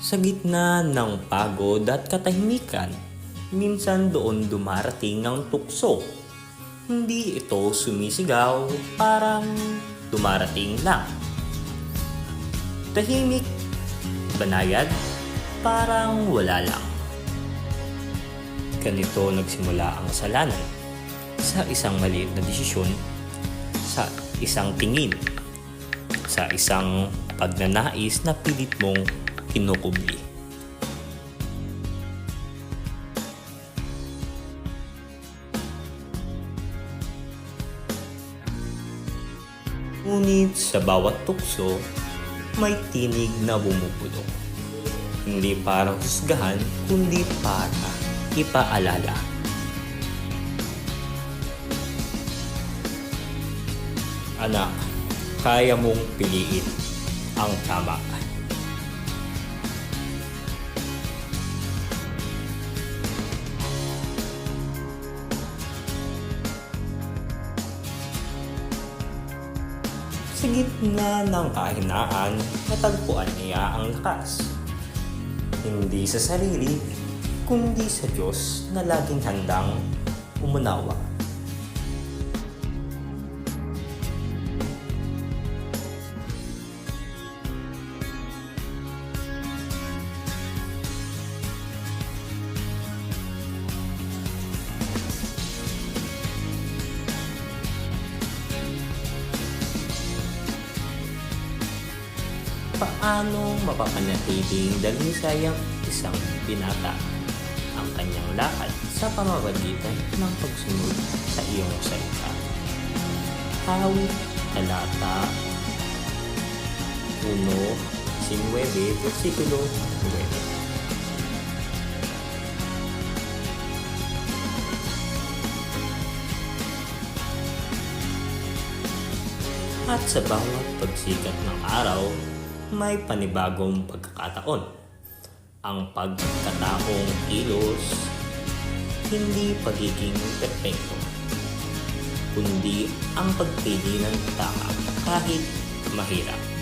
Sa gitna ng pagod at katahimikan, minsan doon dumarating ang tukso. Hindi ito sumisigaw, parang dumarating lang. Tahimik, banayad, parang wala lang. Ganito nagsimula ang kasalanan. Sa isang maliit na desisyon, sa isang tingin, sa isang pagnanais na pilit mong kinukubli. Ngunit sa bawat tukso, may tinig na bumubulong. Hindi para husgahan, kundi para ipaalala. Anak, kaya mong piliin ang tama. Sa gitna ng kahinaan, natagpuan niya ang lakas. Hindi sa sarili, kundi sa Diyos na laging handang umunawa. Paano mapapanatiling dalisay ang isang binata ang kanyang lakad sa pamamagitan ng pagsunod sa iyong salita? Awit, talata 1:19, versikulo 9. At sa bawat pagsikat ng araw, may panibagong pagkakataon. Ang pagkataong kilos, hindi pagiging perpekto, kundi ang pagpili ng tama kahit mahirap.